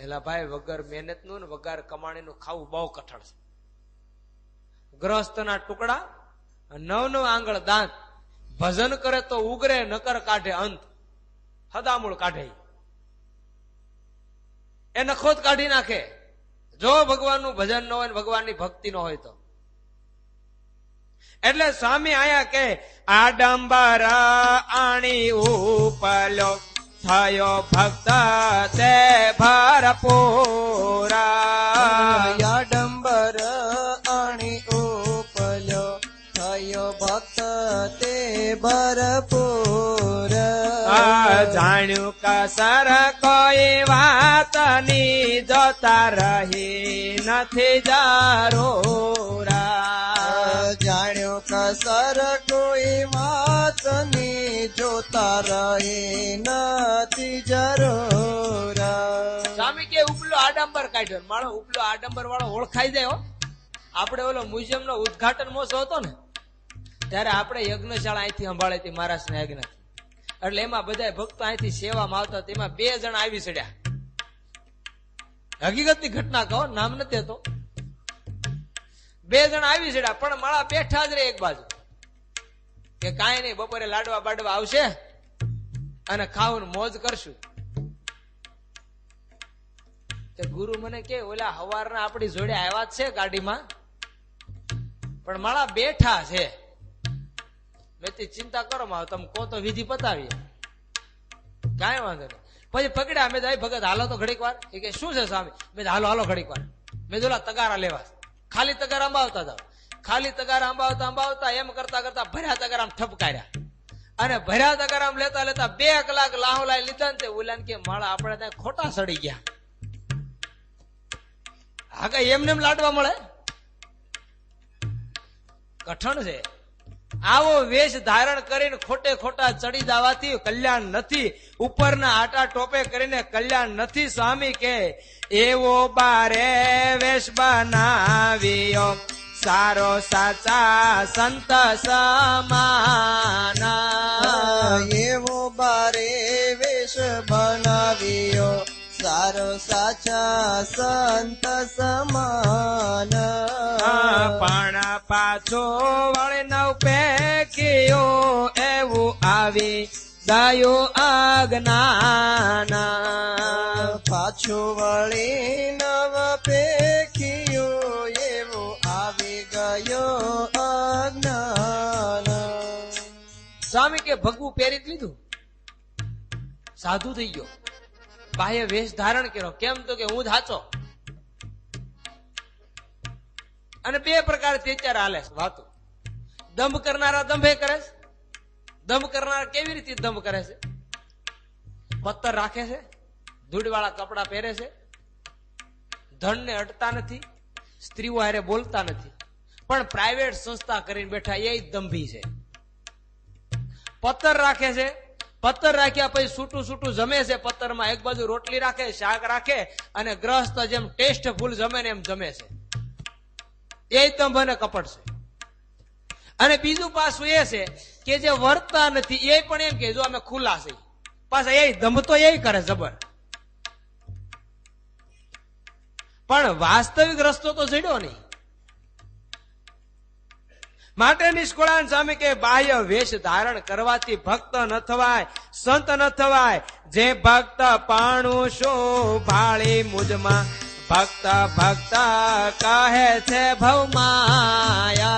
એલા ભાઈ વગર મહેનત નું ને વગર કમાણી નું ખાવું બહુ કઠણ છે. ગ્રહસ્થના ટુકડા, 9 આંગળ દાંત, ભજન કરે તો ઉગરે, નકર કાઢે અંત. હદામૂળ કાઢે, એ નખોત કાઢી નાખે જો ભગવાનનું ભજન ન હોય, ભગવાનની ભક્તિ ન હોય તો. એટલે સ્વામી આયા કે આડંબર આણી ઉપલો થયો ભક્ત તે ભરપૂરા. આડંબર આણી ઉપલો થયો ભક્ત તે ભરપૂર. જાણ્યું કસર કોઈ વાતની, જોતા રહી નથી જરૂરા. જાણ્યો કસર કોઈ વાતની, જોતા રહી નથી જરૂર. સ્વામી કે ઉપલો આડંબર કાઢ્યો. માણો ઉપલો આડંબર વાળો ઓળખાઈ જાય. આપણે ઓલો મ્યુઝિયમ નો ઉદઘાટન મોસો હતો ને, ત્યારે આપણે યજ્ઞશાળા અહીંથી સંભાળી હતી, મહારાષ્ટ્રના યજ્ઞ. એટલે એમાં બધા ભક્તો અહીંથી સેવામાં આવતા, તેમાં 2 જણા આવી ચડ્યા. હકીકતની ઘટના કહો, નામ નથી હતો. 2 જણા આવી ચડ્યા, પણ માળા બેઠા જ રે એક બાજુ કે કાંઈ નહીં, બપોરે લાડવા બાડવા આવશે અને ખાવું મોજ કરશું. તે ગુરુ મને કે ઓલા હવારના આપણી જોડે આવ્યા જ છે ગાડીમાં, પણ માળા બેઠા છે. મેં ચિંતા કરો માં, તમે કહો તો વિધિ પતાવીએ, કાંઈ વાંધો નહીં. પછી પકડ્યા. મેં ભગત હાલો તો ઘડીક વાર. એ કે શું છે સ્વામી? મેં હાલો ઘડીક વાર. મેં ઓલા તગારા લેવા, ખાલી તગાર અંબાવતા હતા. ખાલી તગાર અંબાવતા એમ કરતા કરતા ભર્યા તગારામ ઠપકાર્યા. અને ભર્યા તગારામ લેતા લેતા 2 કલાક લાહોલાઈ લીધા ને તે ઓલાને કે માળા આપણે ત્યાં ખોટા સડી ગયા. હા, કઈ એમને એમ લાડવા મળે? કઠણ છે. આવો વેશ ધારણ કરીને ખોટે ખોટા ચડી જવાથી કલ્યાણ નથી. ઉપરના આટા ટોપે કરીને કલ્યાણ નથી. સ્વામી કે એવો બારે વેશ બનાવ્યો, સારો સાચા સંત સમાના. એવો બારે વેશ બનાવ્યો, સારો સાચા સંત સમાન. પણ પાછો વળી નવ પેકીઓ, એવું આવી ગયો અજ્ઞાન. પાછો વળી નવ પેખિયો, એવું આવી ગયો અજ્ઞાન. સ્વામી કે ભગવું પહેરી લીધું, સાધુ થઈ ગયો, બાહ્ય વેશ ધારણ કર્યો. કેમ તો કે હું જ હાચો. અને 2 પ્રકારથી અત્યારે હાલે છે વાતો. દંભ કરનારા દંભે કરે છે. દંભ કરનારા કેવી રીતે દંભ કરે છે? પત્તર રાખે છે, ધૂળવાળા કપડા પહેરે છે, ધનને અડતા નથી, સ્ત્રીઓ હારે બોલતા નથી, પણ પ્રાઇવેટ સંસ્થા કરીને બેઠા, એ દંભી છે. પત્તર રાખે છે, પત્તર રાખ્યા પછી છૂટું છૂટું જમે છે. પત્તરમાં એક બાજુ રોટલી રાખે, શાક રાખે, અને ગ્રહસ્થ જેમ ટેસ્ટ ફૂલ જમે ને એમ જમે છે. એ દંભ અને કપટ છે. અને બીજું પાછું એ છે કે જે વર્તા નથી, એ પણ એમ કે જો અમે ખુલ્લા છે. પાછા એ દંભ તો એ કરે જબર, પણ વાસ્તવિક રસ્તો તો જડ્યો નહીં. માટે નિષ્કુળાન સ્વામી કે બાહ્ય વેશ ધારણ કરવાથી ભક્ત ન થવાય, સંત ન થવાય. જે ભક્ત પાણું શું ભાળી મુજમાં, ભક્ત ભક્ત કહે છે ભવમાયા.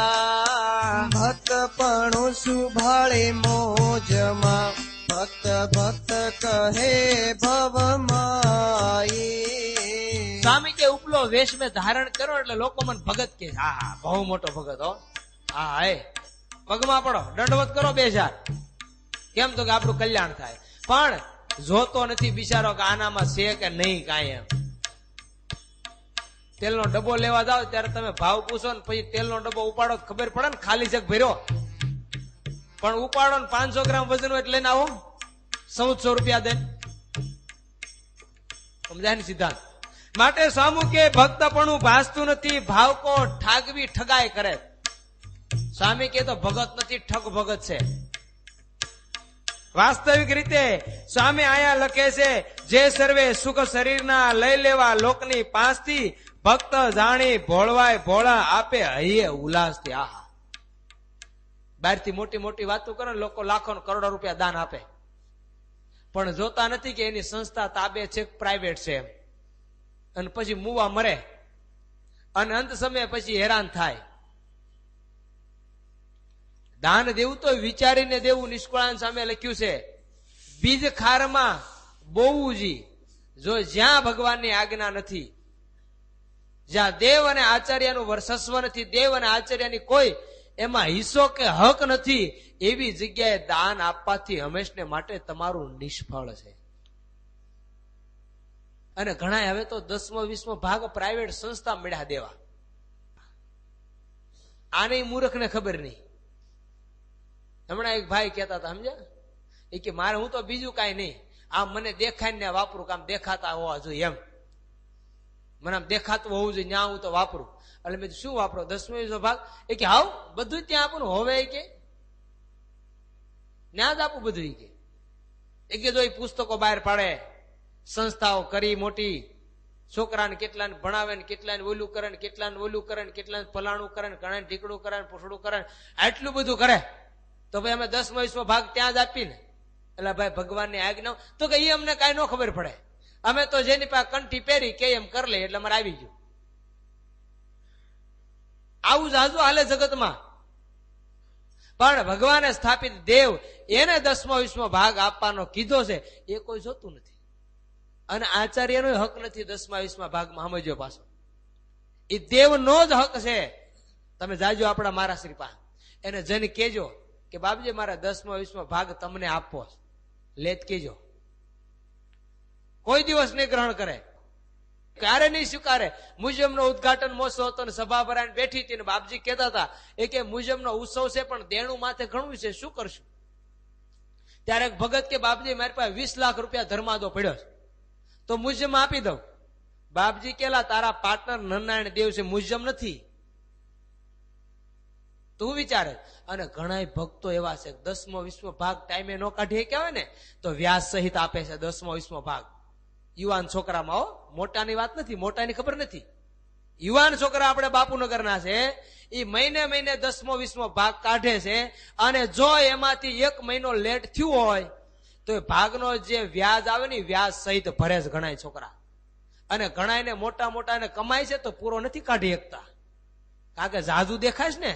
ભક્ત પણ સુભાળે મોજમાં, ભક્ત ભક્ત કહે ભવમાયી. સ્વામી કે ઉપલો વેશ મેં ધારણ કર્યો એટલે લોકો મને ભગત કે, હા બહુ મોટો ભગત હો. હા, હે પગમાં પડો, દંડવત કરો 2000. કેમ તો કે આપણું કલ્યાણ થાય. પણ જોતો નથી બિચારો કે આનામાં છે કે નહીં કાંઈ. એમ તેલનો ડબ્બો લેવા જાવ ત્યારે તમે ભાવ પૂછો ને પછી તેલનો ડબ્બો ઉપાડો, ખબર પડે ને ખાલી જગ ભર્યો. પણ ઉપાડો ને 500 ગ્રામ વજન હોય એટલે લઈને આવો 1400 રૂપિયા દે. સમજાય ને સિદ્ધાંત? માટે સામુ કે ભક્તપણું ભાસતું નથી, ભાવકો ઠાગવી ઠગાય કરે. સ્વામી કે તો ભગત નથી, ઠગ ભગત છે. વાસ્તવિક રીતે સ્વામી આયા લખે છે, જે સર્વે સુખ શરીરના લઈ લેવા લોકની પાંચથી ભક્ત જાણી ભોળવાય ભોળા આપે હૈયે ઉલ્લાસથી. આહા, બહારથી મોટી મોટી વાતો કરે લોકો, લાખો કરોડો રૂપિયા દાન આપે, પણ જોતા નથી કે એની સંસ્થા તાબે છે, પ્રાઇવેટ છે એમ. અને પછી મુવા મરે અને અંત સમયે પછી હેરાન થાય. દાન દેવું તો વિચારીને દેવું. નિષ્કુળાન સામે લખ્યું છે, બીજ ખારમાં બોવુજી, જો જ્યાં ભગવાનની આજ્ઞા નથી, જ્યાં દેવ અને આચાર્યનું વર્ચસ્વ નથી, દેવ અને આચાર્યની કોઈ એમાં હિસ્સો કે હક નથી, એવી જગ્યાએ દાન આપવાથી હંમેશને માટે તમારું નિષ્ફળ છે. અને ઘણા હવે તો 10મો 20મો ભાગ પ્રાઇવેટ સંસ્થા મળ્યા દેવા. આને મૂર્ખને ખબર નહીં. હમણાં એક ભાઈ કહેતા હતા, સમજ્યા, એ કે મારે હું તો બીજું કાંઈ નહીં, આમ મને દેખાય ને વાપરું, કામ દેખાતા હોવા જોઈએ એમ, મને આમ દેખાતું હોવું જોઈએ, ત્યાં હું તો વાપરું. એટલે મેં શું વાપરો? 10મો 20મો ભાગ? એ કે હાવ બધું ત્યાં આપું હવે, કે ત્યાં જ આપું બધું. એ કે જો એ પુસ્તકો બહાર પાડે, સંસ્થાઓ કરી મોટી, છોકરાને કેટલાને ભણાવે ને કેટલાને ઓલું કરે ને કેટલાને ઓલું કરે ને કેટલાને ફલાણું કરે ને ઘણા ઢીકડું કરે ને પૂછડું કરે, આટલું બધું કરે, તો ભાઈ અમે 10મો 20મો ભાગ ત્યાં જ આપીને. એટલે ભાઈ ભગવાનની આજ્ઞા તો કે એ અમને કાંઈ ન ખબર પડે, અમે તો જેની પાસે કંઠી પહેરી કે એમ કરી લે એટલે અમારે આવી ગયું. આવું જાજુ હાલે જગતમાં. પણ ભગવાને સ્થાપિત દેવ એને 10મો 20મો ભાગ આપવાનો કીધો છે, એ કોઈ જોતું નથી. અને આચાર્યનો હક નથી 10મા 20મા ભાગમાં, સમજો પાછો. એ દેવનો જ હક છે. તમે જાજો આપણા મહારાશ્રી પાસે, એને જઈને કેજો કે બાપજી મારા 10મો 20મો ભાગ તમને આપવો, લેત કેજો. કોઈ દિવસ નહીં ગ્રહણ કરે, ક્યારે નહીં સ્વીકારે. મ્યુઝિયમનો ઉદઘાટન મહોત્સવ હતો ને સભા ભરાઈને બેઠી હતી ને બાપજી કહેતા હતા, એ કે મ્યુઝિયમનો ઉત્સવ છે પણ દેણું માથે ઘણું છે, શું કરશું? ત્યારે એક ભગત કે બાપજી મારી પાસે 20 લાખ રૂપિયા ધર્માદો પડ્યો છે, તો મ્યુઝિયમ આપી દઉં. બાપજી કેલા તારા પાર્ટનર નરનારાયણ દેવ છે, મ્યુઝિયમ નથી. તું વિચારે. અને ઘણા ભક્તો એવા છે 10મો 20મો ભાગ ટાઈમે ન કાઢીએ કે હોય ને તો વ્યાજ સહિત આપે છે 10મો 20મો ભાગ. યુવાન છોકરામાં, હો, મોટાની વાત નથી, મોટાની ખબર નથી. યુવાન છોકરા આપણે બાપુનગરના છે, એ મહિને મહિને 10મો 20મો ભાગ કાઢે છે. અને જો એમાંથી 1 મહિનો લેટ થયું હોય તો એ ભાગનો જે વ્યાજ આવે ને વ્યાજ સહિત ભરે છે ઘણા છોકરા. અને ઘણા મોટા મોટા કમાય છે તો પૂરો નથી કાઢી શકતા, કારણ કે જાજુ દેખાય છે ને.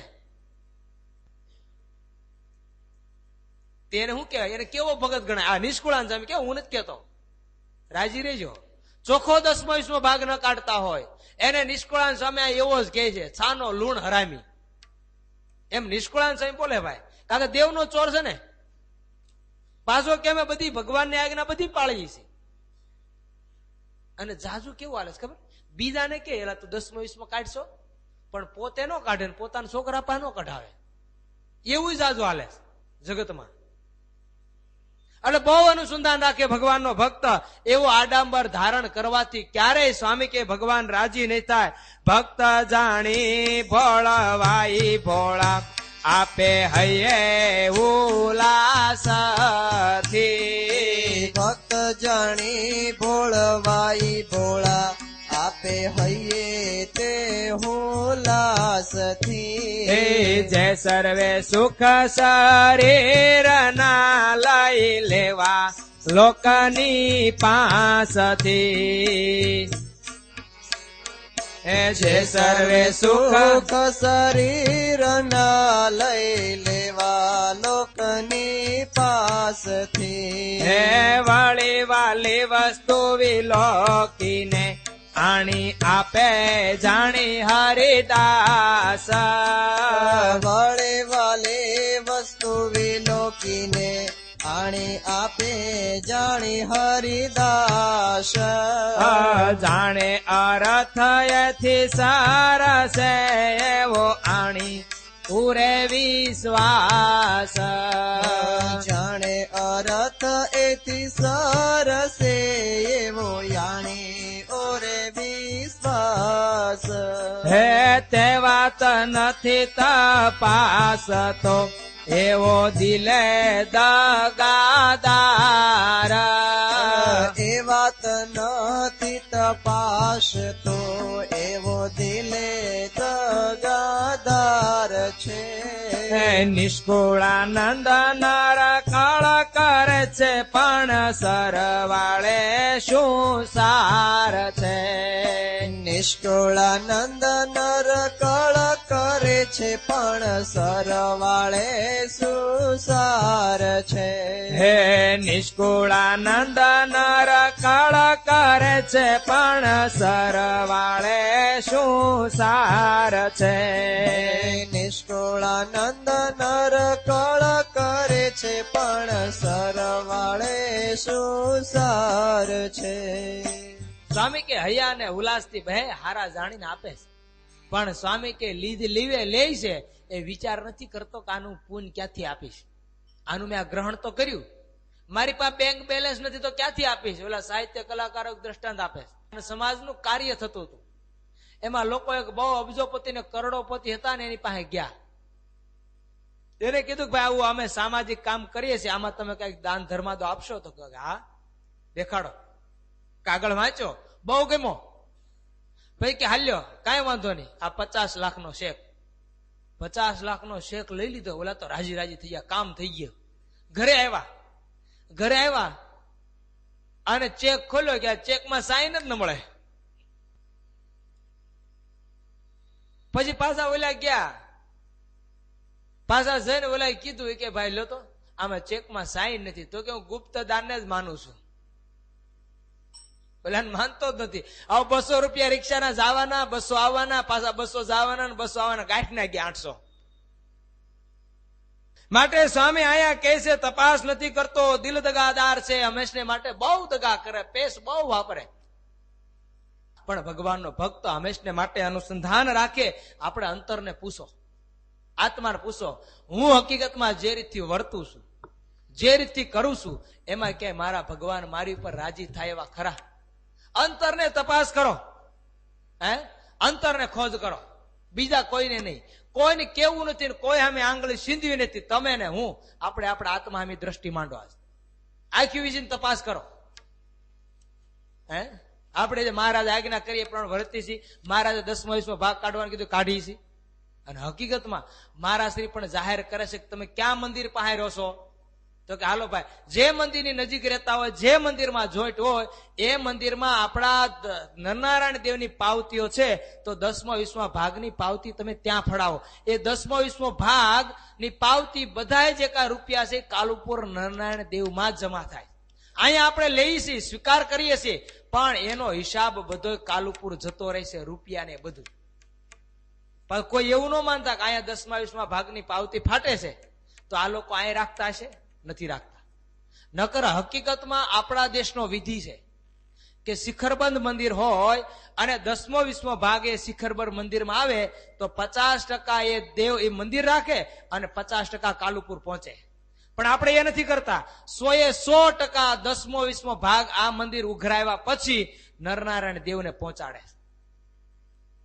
તેને શું કહેવાય? એને કેવો ભગત ગણાય? આ નિષ્કુળાન સામે કેવું, હું નથી કહેતો, રાજી રહેજો. ચોખ્ખો 10મો 20મો ભાગ ન કાઢતા હોય એને નિષ્કુળાન સામે એવો જ કહે છે, છાનો લૂણ હરામી. એમ નિષ્કુળાન સામે બોલે ભાઈ, કારણ કે દેવનો ચોર છે ને. પાછો કે અમે બધી ભગવાનની આજ્ઞા બધી પાળી છે. અને જાજુ કેવું હાલે ખબર? બીજાને કે એલા તું 10મો 20મો કાઢશો, પણ પોતે ન કાઢે ને પોતાના છોકરા પાસે ન કઢાવે, એવું જાજુ હાલે જગતમાં. એટલે બહુ અનુસંધાન રાખે ભગવાનનો ભક્ત. એવો આડાંબર ધારણ કરવાથી ક્યારેય સ્વામી કે ભગવાન રાજી નહીં થાય. ભક્ત જાણી ભોળવાઈ ભોળા આપે હૈયે ઉલ્લાસથી. ભક્ત જાણી ભોળવાઈ ભોળા આપે હૈયે તે ઉલ્લાસથી. હે જે સર્વે સુખ શરીર ના લઈ લેવા લોકની પાસથી. હે જે સર્વે સુખ શરીર ના લઈ લેવા લોકની પાસથી. હે વળી વાલી વસ્તુ વિલોકીને આણી આપે જાણી હરિદાસ. વળે વાલે વસ્તુ વિલોકીને આણી આપે જાણી હરિદાસ. જાણે અરથ એથી સરસ એવો આણી પૂરે વિશ્વાસ. જાણે અરથ એથી સરસે એવો યાણી ઓરે વિશ્વાસ. હે તે વાત નથી તપાસ તો એવો દિલે દગાદાર. એવા વાત નથી તપાસતો, એવો દિલે દગાદાર છે. નિષ્કુળાનંદ નર કળ કરે છે, પણ સરવાળે શું સાર છે. નિષ્કુળાનંદ નર કળ કરે છે, પણ સરવાળે સુસાર છે. હે નિષ્કુળાનંદ નર કળ કરે છે, પણ સરવાળે શું સાર છે. નિષ્કુળાનંદ નર કળ કરે છે, પણ સરવાળે સુસાર છે. સ્વામી કે હૈયા અને ઉલ્લાસથી બે હારા જાણીને આપે છે, પણ સ્વામી કે લીવે લે છે એ વિચાર નથી કરતો કે આનું પૂન ક્યાંથી આપીશ. આનું મેં આ ગ્રહણ તો કર્યું, મારી પાસે બેંક બેલેન્સ નથી તો ક્યાંથી આપીશ. ઓલા સાહિત્ય કલાકારો દ્રષ્ટાંત આપે છે. સમાજનું કાર્ય થતું હતું, એમાં લોકો એક બહુ અબજોપતિ ને કરોડોપતિ હતા ને એની પાસે ગયા. એને કીધું કે ભાઈ આવું અમે સામાજિક કામ કરીએ છીએ, આમાં તમે કઈક દાન ધર્માદો આપશો? તો હા દેખાડો, કાગળ વાંચો, બહુ ગમ્યો. ભાઈ કે હાલ્યો કઈ વાંધો નહીં, આ 50 લાખનો શેક. 50 લાખનો શેક લઈ લીધો. ઓલા તો રાજી રાજી થઈ ગયા, કામ થઈ ગયું. ઘરે આવ્યા અને ચેક ખોલ્યો કે ચેકમાં સાઈન જ ન મળે. પછી પાછા ઓલા ગયા, પાછા જઈને ઓલા કીધું કે ભાઈ લો તો આમાં ચેકમાં સાઈન નથી. તો કે હું ગુપ્ત દાનને જ માનું છું. ઓલા માનતો જ નથી. આવો 200 રૂપિયા રિક્ષાના જવાના, 200 આવવાના, પાછા 200 જવાના ને 200 આવવાના, ગાંઠ નાખ્યા 800. માટે સ્વામી આયા કહે છે તપાસ નથી કરતો, દિલ દગાદાર છે, હંમેશને માટે બહુ દગા કરે, પેશ બહુ વાપરે. પણ ભગવાનનો ભક્ત હંમેશને માટે અનુસંધાન રાખે. આપણે અંતરને પૂછો, આત્માને પૂછો, હું હકીકતમાં જે રીતથી વર્તું છું, જે રીતથી કરું છું, એમાં ક્યાંય મારા ભગવાન મારી ઉપર રાજી થાય એવા ખરા? અંતરને તપાસ કરો, અંતરને ખોજ કરો, બીજા કોઈને નહીં. કોઈને કેવું નથી, કોઈ સામે આંગળી સીંધવી નથી. તમે ને હું, આપણે આપણા આત્મા સામે દ્રષ્ટિ માંડો. આખી વિષયની તપાસ કરો. આપણે જે મહારાજ આજ્ઞા કરીએ પણ વર્તી છીએ. મહારાજે 10મા 20મો ભાગ કાઢવાનું કીધું, કાઢી છીએ. અને હકીકતમાં મહારાજ શ્રી પણ જાહેર કરે છે કે તમે ક્યાં મંદિર પાસે રહો છો? તો કે હાલો ભાઈ, જે મંદિરની નજીક રહેતા હોય, જે મંદિરમાં જોઈન્ટ હોય, એ મંદિરમાં આપણા નરનારાયણ દેવની પાવતીઓ છે, તો 10મા 20મા ભાગની પાવતી તમે ત્યાં ફડાવો. એ 10મો 20મો ભાગની પાવતી બધા જે કાંઈ રૂપિયા છે કાલુપુર નરનારાયણ દેવમાં જ જમા થાય. અહીંયા આપણે લઈએ છીએ, સ્વીકાર કરીએ છીએ, પણ એનો હિસાબ બધો કાલુપુર જતો રહેશે, રૂપિયા ને બધું. પણ કોઈ એવું ન માનતા કે અહીંયા 10મા 20મા ભાગની પાવતી ફાટે છે તો આ લોકો અહીંયા રાખતા હશે, નથી રાખતા. નકર હકીકતમાં આપણા દેશનો વિધિ છે કે શિખરબંધ મંદિર હોય અને 10મો 20મો ભાગ એ શિખરબંધ મંદિરમાં આવે તો 50% એ દેવ એ મંદિર રાખે અને 50% કાલુપુર પહોંચે. પણ આપણે એ નથી કરતા. 100% 10મો 20મો ભાગ આ મંદિર ઉઘરાવ્યા પછી નરનારાયણ દેવને પહોંચાડે.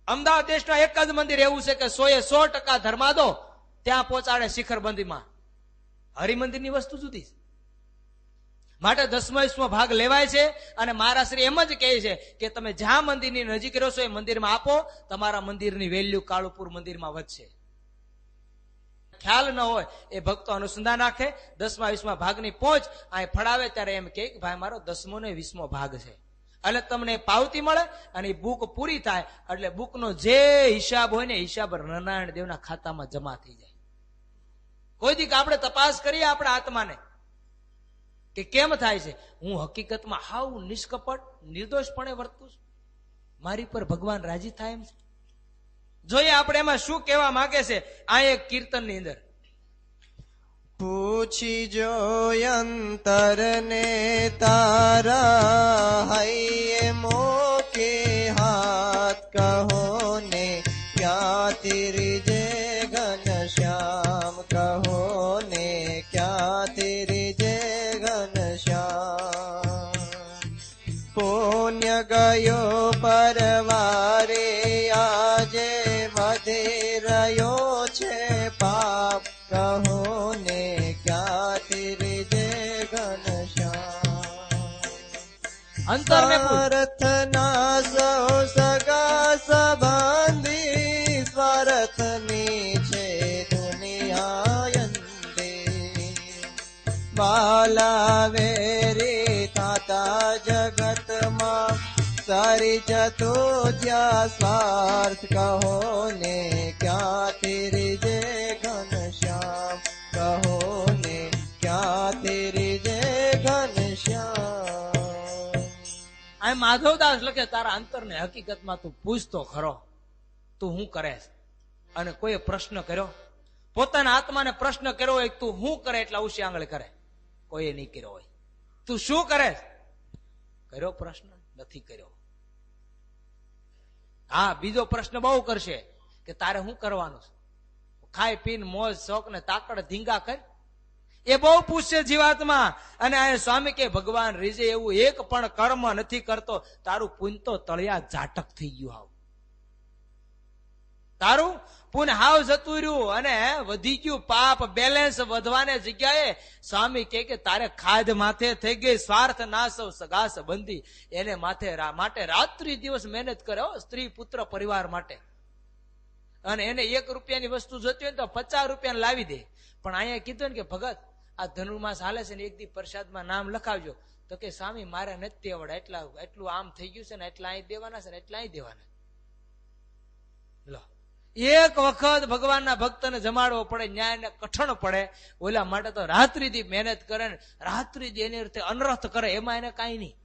અમદાવાદ દેશના એક જ મંદિર એવું છે કે 100% ધર્માદો ત્યાં પહોંચાડે શિખરબંધીમાં. હરિમંદિરની વસ્તુ જુદી છે. માટે 10મા 20મો ભાગ લેવાય છે અને મહારાજશ્રી એમ જ કહે છે કે તમે જ્યાં મંદિરની નજીક રહો છો એ મંદિરમાં આપો, તમારા મંદિરની વેલ્યુ કાળુપુર મંદિરમાં વધશે. ખ્યાલ ન હોય એ ભક્તો અનુસંધાન રાખે. 10મા 20મા ભાગની પહોંચ અહીં ફળાવે ત્યારે એમ કે ભાઈ મારો 10મો ને 20મો ભાગ છે, એટલે તમને પાવતી મળે અને એ બુક પૂરી થાય એટલે બુકનો જે હિસાબ હોય ને હિસાબ નરનારાયણ દેવના ખાતામાં જમા થઈ જાય. કોઈ દી આપણે તપાસ કરીએ આપણા આત્માને કે કેમ થાય છે. હું હકીકતમાં હાવ નિષ્કપટ નિર્દોષપણે વર્તું છું, મારી પર ભગવાન રાજી થાય એમ છે? જોઈએ આપણે એમાં શું કહેવા માંગે છે આ એક કીર્તન ની અંદર. પૂછી જોયંતરને તારા હૈયે મોકે હાથ કહો ને ક્યાં તેરી જે ઘનશ્યામ કહો ને ક્યાં તેરી જે ઘનશ્યામ. પુણ્ય ગયો પરવારે આજે વધી રહ્યો છે પાપ કહો ને ક્યાં તેરી જે ઘનશ્યામ. અંતરને પૂછ. સ્વાર્થના સૌ સગા સંબંધી, સ્વાર્થની છે દુનિયા અંતે. બાલા વેરી થાતા જગતમાં, સારી જતો જ્યાં સ્વાર્થ કહો ને, ક્યાંથી રીજે ઘનશ્યામ કહો ને, ક્યાંથી રીજે ઘનશ્યામ. આ માધવદાસ લખે તારા અંતરને હકીકતમાં તું પૂછતો ખરો, તું શું કરે છે? અને કોઈ પ્રશ્ન કર્યો, પોતાના આત્માને પ્રશ્ન કર્યો હોય તું શું કરે, એટલા ઉછી આંગળે કરે, કોઈ નહીં કર્યો હોય. તું શું કરે? કર્યો પ્રશ્ન નથી કર્યો. હા, બીજો પ્રશ્ન બહુ કરશે કે તારે શું કરવાનું છે, ખાઈ પીને મોજ શોખ ને તાકડ ધીંગા કર, એ બહુ પૂછશે જીવાતમાં. અને આ સ્વામી કે ભગવાન રીજે એવું એક પણ કર્મ નથી કરતો, તારું પુણ્ય તો તળિયા ઝાટક થઈ ગયું. હાવ તારું પુણ્ય હાવ જતું રહ્યું અને વધી ગયું પાપ. બેલેન્સ વધવાને જગ્યાએ સ્વામી કે તારે ખાદ માથે થઈ ગઈ. સ્વાર્થ નાશ સગા સંબંધી એને માટે રાત્રિ દિવસ મહેનત કરે સ્ત્રી પુત્ર પરિવાર માટે. અને એને 1 રૂપિયાની વસ્તુ જોતી હોય તો 50 રૂપિયા લાવી દે. પણ અહીંયા કીધું ને કે ભગત આ ધનુર્માસ હાલે છે ને એક દી પ્રસાદમાં નામ લખાવજો. તો કે સ્વામી મારે નથી આવડે, એટલું આમ થઈ ગયું છે ને એટલા અહીં દેવાના છે ને એટલા અહીં દેવાના. લો, એક વખત ભગવાનના ભક્તને જમાડવો પડે, ન્યાયને કઠણ પડે. ઓલા માટે તો રાત્રિથી મહેનત કરે ને રાત્રિથી એની રીતે અનર્થ કરે. એમાં એને કાંઈ નહીં,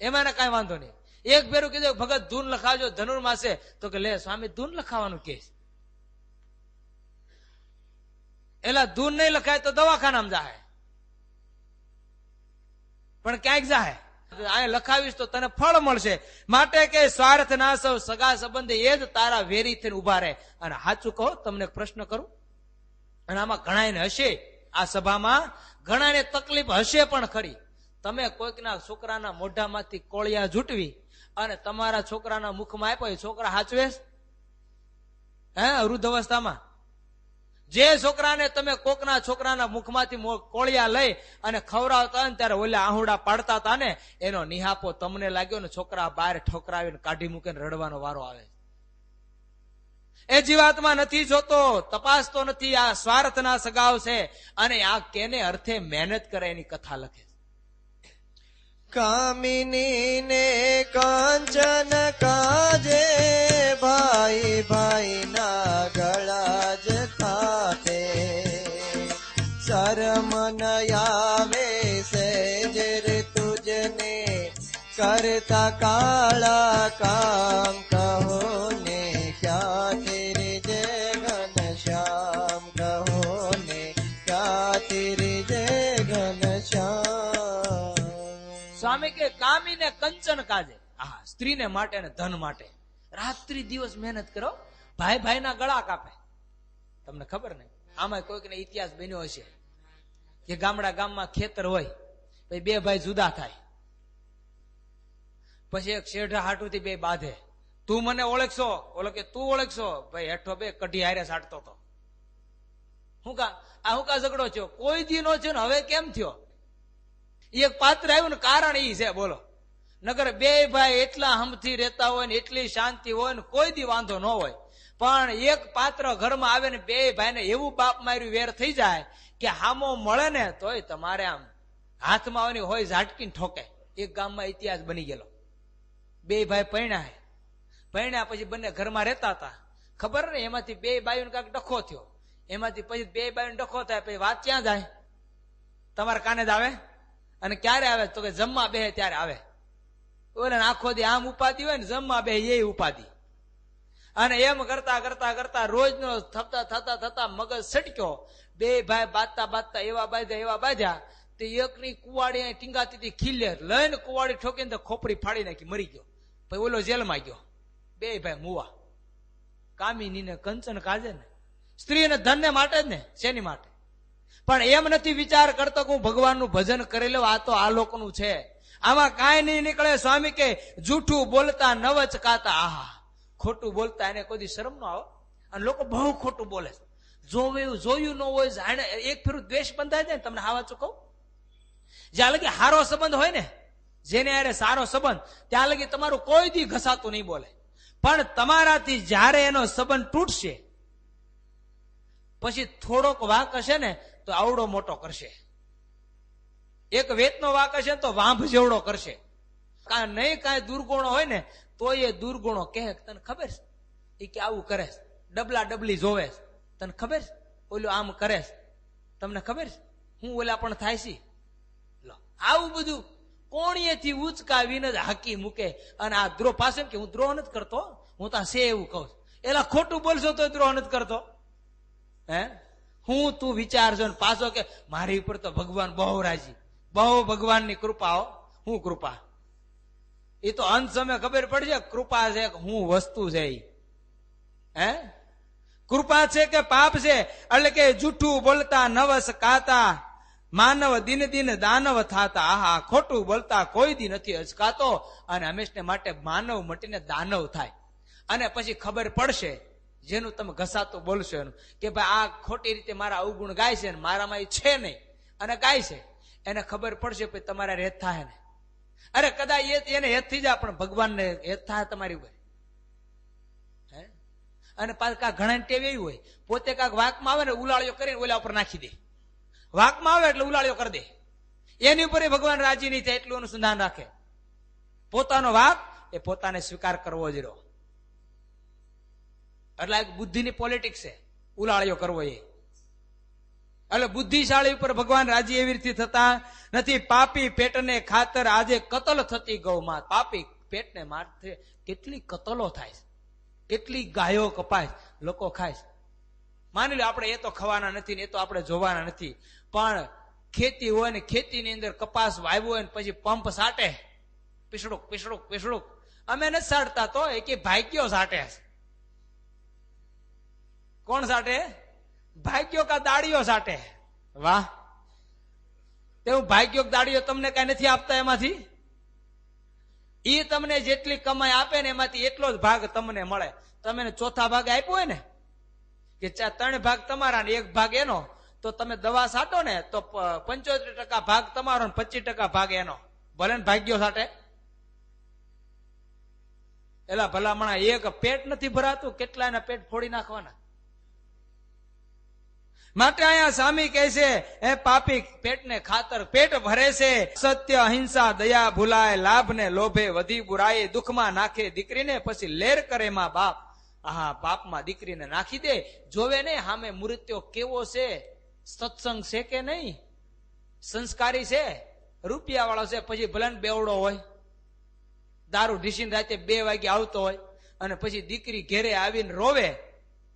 એમાં એને કાંઈ વાંધો નહીં. એક ફેરું કીધું ભગત ધૂન લખાવજો ધનુર્માસે, તો કે લે સ્વામી ધૂન લખાવાનું કે એલા ધૂન નહીં લખાય તો દવાખાનામાં જાય, પણ ક્યાંક જાય. અહીંયા લખાવીશ તો તને ફળ મળશે. માટે કે સ્વાર્થ ના સૌ સગા સંબંધી એ જ તારા વેરી થઈને ઉભા રહે. અને સાચું કહો, તમને પ્રશ્ન કરું, અને આમાં ઘણાને હશે, આ સભામાં ઘણાને તકલીફ હશે પણ ખરી. તમે કોઈકના છોકરાના મોઢામાંથી કોળિયા જૂટવી અને તમારા છોકરાના મુખમાં આપ્યો, એ છોકરા હાચવે હે? વૃદ્ધ અવસ્થામાં જે છોકરાને તમે કોકના છોકરાના મુખમાંથી કોળિયા લઈ અને ખવડાવતા હોય ને ત્યારે ઓલા આહુડા પાડતા હતા ને, એનો નિહાપો તમને લાગ્યો ને છોકરા બહાર ઠોકરાવીને કાઢી મૂકીને રડવાનો વારો આવે. એ જીવાતમાં નથી જોતો, તપાસતો નથી. આ સ્વાર્થના સગાવ છે અને આ કેને અર્થે મહેનત કરે એની કથા લખે. કામિની ને કાંચન કાજે, ભાઈ ભાઈ ના ગળા જ ખાતે. શરમ ન આવે સેજર તુજને, કરતા કાળા કામ કહો ને, ક્યાંથી રીજે ઘનશ્યામ કહો ને, ક્યાંથી રીજે ઘનશ્યામ. સ્વામી કે કામી ને કંચન કાજે, હા સ્ત્રીને માટે ને ધન માટે રાત્રિ દિવસ મહેનત કરો. ભાઈ ભાઈના ગળા કાપે. તમને ખબર ને આમાં કોઈકને ઇતિહાસ બન્યો હશે કે ગામમાં ખેતર હોય, પછી 2 ભાઈ જુદા થાય, પછી એક શેઢા હાટુથી 2 બાંધે. તું મને ઓળખશો, ઓલો કે તું ઓળખશો. ભાઈ હેઠો 2 કઢી હારે સાટતો હતો. હું કા ઝઘડો થયો? કોઈ દી નો થયો ને હવે કેમ થયો? એક પાત્ર આવ્યું ને કારણ ઈ છે, બોલો. નગર 2 ભાઈ એટલા હમથી રહેતા હોય ને એટલી શાંતિ હોય ને કોઈ દી વાંધો ન હોય, પણ એક પાત્ર ઘરમાં આવે ને 2 ભાઈને એવું બાપ માર્યું વેર થઈ જાય કે હામો મળે ને તોય તમારે આમ હાથમાં હોય ઝાટકીને ઠોકે. એક ગામમાં ઇતિહાસ બની ગયેલો. 2 ભાઈ પરણ્યા પછી બંને ઘરમાં રહેતા હતા. ખબર ને એમાંથી 2 બાઈઓને કાંઈક ડખો થયો. એમાંથી પછી 2 બાઈઓને ડખો થાય પછી વાત ક્યાં જાય? તમારા કાને જ આવે. અને ક્યારે આવે? તો કે જમવા બેહે ત્યારે આવે. ઓલે આખો દી આમ ઉપાધિ હોય ને, જમવા બેહે એ ઉપાધિ. અને એમ કરતા કરતા કરતા રોજનો થતા મગજ સટક્યો. 2 ભાઈ બાજતા એવા બાંધ્યા તે એકની કુવાડી ટીંગાતી હતી, ખીલે લઈને કુવાડી ઠોકીને તો ખોપડી ફાડી નાખી, મરી ગયો. પછી ઓલો જેલમાં ગયો. 2 ભાઈ મુવા. કામિની ને કંચન કાજે ને સ્ત્રી અને ધન ને માટે જ ને, શેની માટે? પણ એમ નથી વિચાર કરતો કે હું ભગવાનનું ભજન કરી લઉં, આ તો આ લોકોનું છે. આમાં કાંઈ નહીં નીકળે. સ્વામી કે જૂઠું બોલતા નવચ કાતા. આહા, ખોટું બોલતા એને કોઈ શરમ ન આવે. અને લોકો બહુ ખોટું બોલે છે. જોયું ન હોય, જાણે એક ફેરું દ્વેષ બંધાય જાય ને. તમને હાવા ચૂકવું, જ્યાં લગી સારો સંબંધ હોય ને, જેને હારે સારો સંબંધ, ત્યાં લગી તમારું કોઈ દી ઘસાતું નહીં બોલે. પણ તમારાથી જ્યારે એનો સંબંધ તૂટશે, પછી થોડોક વાંક હશે ને તો આવડો મોટો કરશે. એક વેતનો વાંક હશે તો વાંભ જેવડો કરશે. નહીં કાંઈ દુર્ગુણો હોય ને તો એ દુર્ગુણો કહે, તને ખબર છે એ કે આવું કરે, ડબલા ડબલી જોવે, તને ખબર છે ઓલું આમ કરે, તમને ખબર છે હું ઓલા પણ થાય છે. આવું બધું કોણીએથી ઉચકાવીને જ હાકી મૂકે. અને આ દ્રોહ પાસે કે હું દ્રોહ નથી કરતો, હું તો છે એવું કહું છું. એલા ખોટું બોલશો તો દ્રોહ નથી કરતો. હે હું તું વિચારજો ને પાછો કે મારી ઉપર તો ભગવાન બહુ રાજી, બહુ ભગવાનની કૃપા. હો હું કૃપા, એ તો અંત સમય ખબર પડશે કૃપા છે હું વસ્તુ છે. હે કૃપા છે કે પાપ છે? એટલે કે જૂઠું બોલતા નવસ કાતા, માનવ દિન દિન દાનવ થાતા. આહા, ખોટું બોલતા કોઈ દી નથી અચકાતો, અને હંમેશને માટે માનવ મટીને દાનવ થાય. અને પછી ખબર પડશે, જેનું તમે ઘસાતું બોલશો એનું, કે ભાઈ આ ખોટી રીતે મારા અવગુણ ગાય છે ને મારામાં એ છે નહીં અને ગાય છે, એને ખબર પડશે પછી તમારા હેત થાય ને. અરે કદાચ એને હેત થઈ જાય પણ ભગવાનને હેત થાય તમારી ઉપર. હે અને પાછું કાંક ઘણા ટેવ એવી હોય, પોતે કાંક વાંકમાં આવે ને ઉલાળ્યો કરીને ઓલા ઉપર નાખી દે. વાંકમાં આવે એટલે ઉલાળ્યો કરી દે, એની ઉપર ભગવાન રાજી નહીં થાય એટલું અનુસંધાન રાખે. પોતાનો વાંક એ પોતાને સ્વીકાર કરવો જ રહ્યો. એટલે એક બુદ્ધિની પોલિટિક્સ છે, ઉલાળ્યો કરવો એ. એટલે બુદ્ધિશાળી ઉપર ભગવાન રાજી એવી રીતે થતા નથી. પાપી પેટને ખાતર આજે કતલ થતી ગૌમાં. પાપી પેટને મારતે કેટલી કતલો થાય, કેટલી ગાયો કપાય, લોકો ખાય. માની લો આપણે એ તો ખવાના નથી ને એ તો આપણે જોવાના નથી, પણ ખેતી હોય ને ખેતીની અંદર કપાસ વાવ્યો હોય ને પછી પંપ સાટે, પીસડુક પીસડુક પીસડુક. અમે નથી સાટતા તો એ કે ભાગ્યો સાટે. કોણ સાટે? ભાગ્યો કા દાડીઓ સાટે. વાહ, તેવું ભાગ્યો દાડીઓ તમને કઈ નથી આપતા એમાંથી. એ તમને જેટલી કમાઈ આપે ને એમાંથી એટલો જ ભાગ તમને મળે. તમે ચોથા ભાગ આપ્યો હોય ને કે 3 ભાગ તમારા ને 1 ભાગ એનો, તો તમે દવા સાટો ને તો 75% ભાગ તમારો ને 25% ભાગ એનો. ભલે ને ભાગ્યો સાટે. એલા ભલામણા એક પેટ નથી ભરાતું, કેટલા એના પેટ ફોડી નાખવાના. માટે અહીંયા સ્વામી કહે છે, એ પાપી પેટને ખાતર પેટ ભરે છે. સત્ય અહિંસા દયા ભૂલાય, લાભ ને લોભે વધી બુરાય. દુઃખમાં નાખે દીકરીને પછી લેર કરે માં બાપ. આહા, બાપમાં દીકરીને નાખી દે. જોવે ને સામે મૃત્યુ કેવો છે, સત્સંગ છે કે નહીં, સંસ્કારી છે, રૂપિયા વાળો છે. પછી ભલે બેવડો હોય, દારૂ ઢીસીને રાતે 2 વાગે આવતો હોય, અને પછી દીકરી ઘેરે આવીને રોવે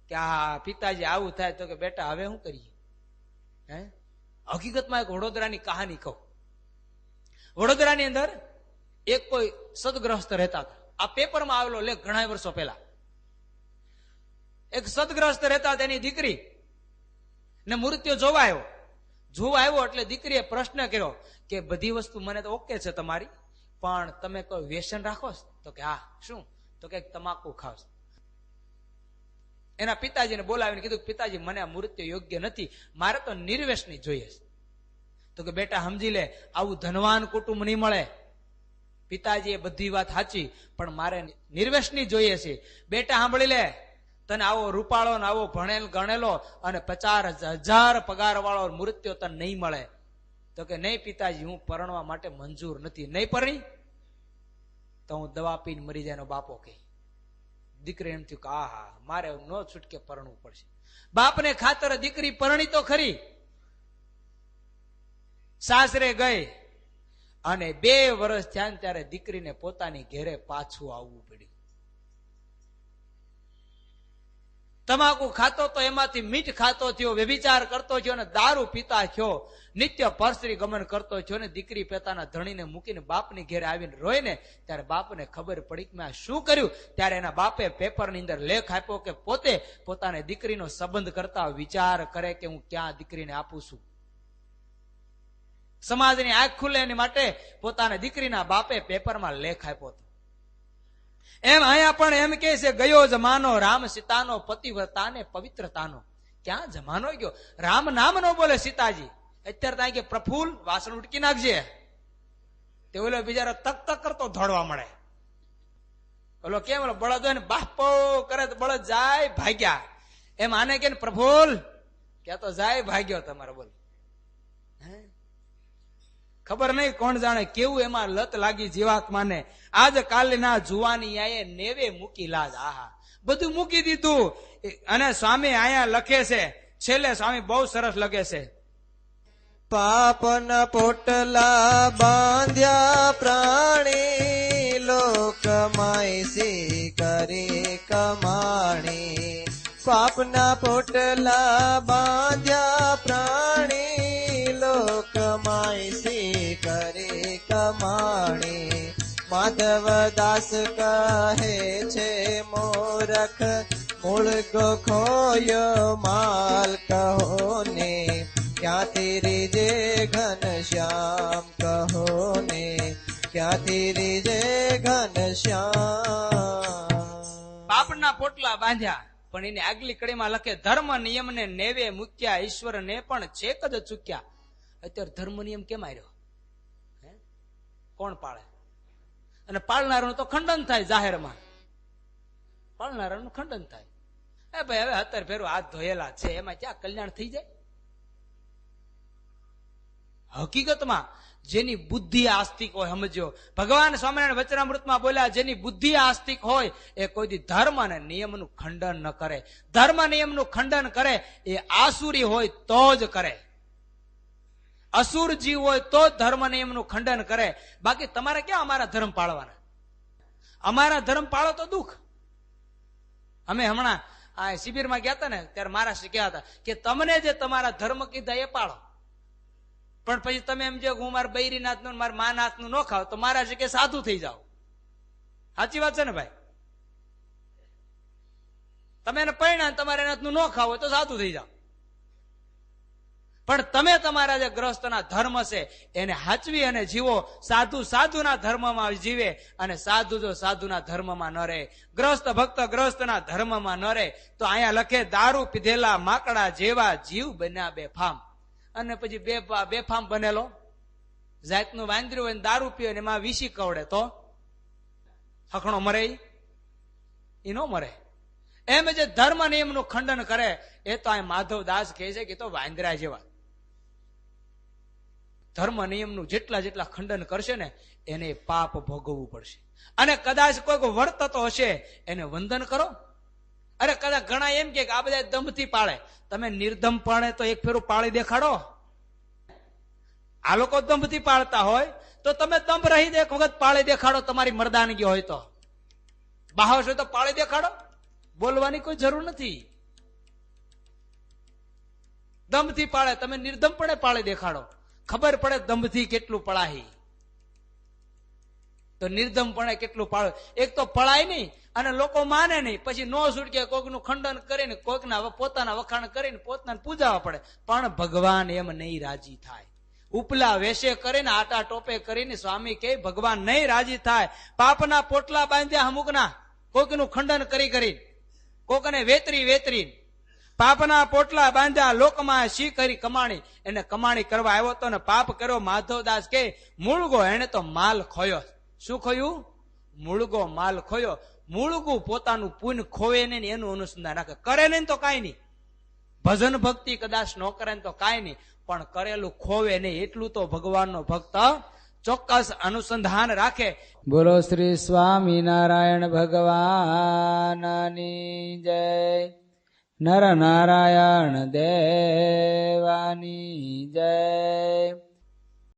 કે આ પિતાજી આવું થાય, તો કે બેટા હવે શું કરીએ. હે હકીકતમાં એક વડોદરાની કહાની કહું. વડોદરાની અંદર એક કોઈ સદગ્રસ્ત રહેતા હતા. આ પેપરમાં આવેલો લેખ ઘણા વર્ષો પહેલા. એક સદગ્રસ્ત રહેતા હતા, એની દીકરી ને મૃત્યુ જોવા આવ્યો. એટલે દીકરીએ પ્રશ્ન કર્યો કે બધી વસ્તુ મને તો ઓકે છે તમારી, પણ તમે કોઈ વ્યસન રાખો? તો કે હા. શું? તો કે તમાકુ ખાવ. એના પિતાજીને બોલાવીને કીધું, પિતાજી મને આ મૃત્યુ યોગ્ય નથી, મારે તો નિર્વ્યસની જોઈએ. તો કે બેટા સમજી લે, આવું ધનવાન કુટુંબ નહીં મળે. પિતાજી એ બધી વાત સાચી, પણ મારે નિર્વ્યસની જોઈએ છે. બેટા સાંભળી લે, તને આવો રૂપાળો ને આવો ભણેલ ગણેલો અને 50,000 પગાર વાળો મૃત્યુ તને નહીં મળે. તો કે નહીં પિતાજી, હું પરણવા માટે મંજૂર નથી. નહીં પરણી તો હું દવા પીને મરી જાય એનો બાપો કહે. દીકરી એમ થયું કે આહા, મારે નો છૂટકે પરણવું પડશે. બાપને ખાતર દીકરી પરણી તો ખરી, સાસરે ગઈ, અને 2 વર્ષ થયા ત્યારે દીકરીને પોતાની ઘેરે પાછું આવવું પડ્યું. તમાકુ ખાતો તો એમાંથી મીઠ ખાતો થયો, વ્યભિચાર કરતો થયો અને દારૂ પીતા થયો, નિત્ય પરસ્ત્રી ગમન કરતો થયો. ને દીકરી પોતાના ધણીને મૂકીને બાપની ઘેરે આવીને રોય ને ત્યારે બાપને ખબર પડી કે મેં આ શું કર્યું. ત્યારે એના બાપે પેપરની અંદર લેખ આપ્યો કે પોતે પોતાની દીકરીનો સંબંધ કરતા વિચાર કરે કે હું ક્યાં દીકરીને આપું છું. સમાજની આંખ ખુલે એની માટે પોતાની દીકરીના બાપે પેપરમાં લેખ આપ્યો હતો. એમ અહીંયા પણ એમ કે છે, ગયો જમાનો રામ સીતાનો, પતિવ્રતા ને પવિત્રતાનો. ક્યાં જમાનો ગયો? રામ નામ નો બોલે સીતાજી, અત્યારે ત્યાં કે પ્રફુલ્લ વાસણ ઉટકી નાખજે, તે ઓલો બિચારો તક તક કરતો દોડવા મળે. ઓલો કેમ ઓલો બળદ હોય ને બાપો કરે તો બળદ જાય ભાગ્યા. એમ આને કે પ્રફુલ્લ કે તો જાય ભાગ્યો તમારે. બોલ, ખબર નહીં કોણ જાણે કેવું એમાં લત લાગી જીવાત્માને. આજ કાલના જુવાની આયે નેવે મૂકી લાજ. આહા, બધું મૂકી દીધું. અને સ્વામી આયા લખે છે છેલ્લે, સ્વામી બહુ સરસ લખે છે. પાપના પોટલા બાંધ્યા પ્રાણી, લોકમાય સી કરી કમાણી. પાપના પોટલા બાંધ્યા પ્રાણી, લોકમાય સી કરી કમાણી. માધવદાસ કહે છે મોરખ, મૂળગો ખોયો માલ કહો ને. ક્યાંથી રીજે ઘન શ્યામ કહો ને, ક્યાંથી રીજે ઘન શ્યામ. પાપના પોટલા બાંધ્યા, પણ એને આગલી કડીમાં લખે ધર્મ નિયમ ને નેવે મૂક્યા, ઈશ્વર ને પણ છેક જ ચૂક્યા. અત્યારે ધર્મ નિયમ કેમ આવ્યો? કોણ પાળે? અને પાળનારાનું તો ખંડન થાય જાહેરમાં. પાળનારાનું ખંડન થાય. એ ભાઈ હવે 17 ફેરું હાથ ધોયેલા છે, એમાં ક્યાં કલ્યાણ થઈ જાય? હકીકતમાં જેની બુદ્ધિ આસ્તિક હોય, સમજો, ભગવાન સ્વામિનારાયણ વચનામૃતમાં બોલ્યા જેની બુદ્ધિ આસ્તિક હોય એ કોઈ દી ધર્મ અને નિયમનું ખંડન ન કરે. ધર્મ નિયમનું ખંડન કરે એ આસુરી હોય તો જ કરે. અસુર જીવ હોય તો જ ધર્મ નિયમનું ખંડન કરે. બાકી તમારે ક્યાં અમારા ધર્મ પાળવાના? અમારા ધર્મ પાળો તો દુઃખ. અમે હમણાં આ શિબિરમાં ગયા હતા ને, ત્યારે મહારાષ્ટ્ર કહેવા હતા કે તમને જે તમારા ધર્મ કીધા એ પાળો, પણ પછી તમે એમ જો હું મારા બૈરી નાથનું મારા મા નાથનું ન ખાવ તો મારા કે સાધુ થઈ જાઓ. સાચી વાત છે ને ભાઈ? તમે એને પરિણામ તમારે નાથનું ન ખાવ હોય તો સાધુ થઈ જાઓ. પણ તમે તમારા જે ગ્રહસ્થના ધર્મ છે એને હાચવી અને જીવો. સાધુ સાધુના ધર્મમાં જીવે અને સાધુ જો સાધુના ધર્મમાં ન રહે, ગ્રહસ્થ ભક્ત ગ્રહસ્થના ધર્મમાં ન રહે, તો અહીંયા લખે દારૂ પીધેલા માકડા જેવા જીવ બન્યા બેફામ. અને પછી બેફામ બનેલો જાતનું વાંદરું હોય, દારૂ પીવે ને એમાં વિષી કવડે તો હખણો મરે? એ ન મરે. એમ જે ધર્મ નિયમનું ખંડન કરે એ તો આ માધવદાસ કહે છે કે તો વાંદરા જેવા. ધર્મ નિયમનું જેટલા જેટલા ખંડન કરશે ને એને પાપ ભોગવવું પડશે. અને કદાચ કોઈક વર્તતો હશે એને વંદન કરો. અરે કદાચ ઘણા એમ કે આ બધા દંભથી પાળે, તમે નિર્દમપણે તો એક ફેરું પાળી દેખાડો. આ લોકો દંભથી પાળતા હોય તો તમે દંભ રહી એક વખત પાળી દેખાડો. તમારી મર્દાનગી હોય તો, બાહોશ હોય તો પાળી દેખાડો. બોલવાની કોઈ જરૂર નથી. દંભથી પાળે, તમે નિર્દમપણે પાળી દેખાડો. ખબર પડે દંભથી કેટલું પળાહી, તો નિર્દમપણે કેટલું પાળો. એક તો પળાય નહીં અને લોકો માને નહીં, પછી નો છૂટકે કોઈકનું ખંડન કરીને કોઈકના પોતાના વખાણ કરીને પોતાને પૂજાવા પડે. પણ ભગવાન એમ નહીં રાજી થાય. ઉપલા વેશે કરીને આટા ટોપે કરીને સ્વામી કે ભગવાન નહીં રાજી થાય. પાપના પોટલા બાંધ્યા અમુકના, કોઈકનું ખંડન કરી કરીને, કોકને વેતરી પાપના પોટલા બાંધ્યા, લોકમાં શી કરી કમાણી. એને કમાણી કરવા આવ્યો તો ને પાપ કર્યો. માધવદાસ કે મૂળગો એને તો માલ ખોયો. શું ખોયું? મૂળગો માલ ખોયો. મૂળગું પોતાનું પુણ્ય ખોવે નહીં એનું અનુસંધાન રાખે. કરે નહીં તો કાંઈ નહીં. ભજન ભક્તિ કદાચ ન કરે તો કાંઈ નહીં, પણ કરેલું ખોવે નહીં એટલું તો ભગવાનનો ભક્ત ચોક્કસ અનુસંધાન રાખે. બોલો શ્રી સ્વામિનારાયણ ભગવાનની જય. નર નારાયણ દેવ.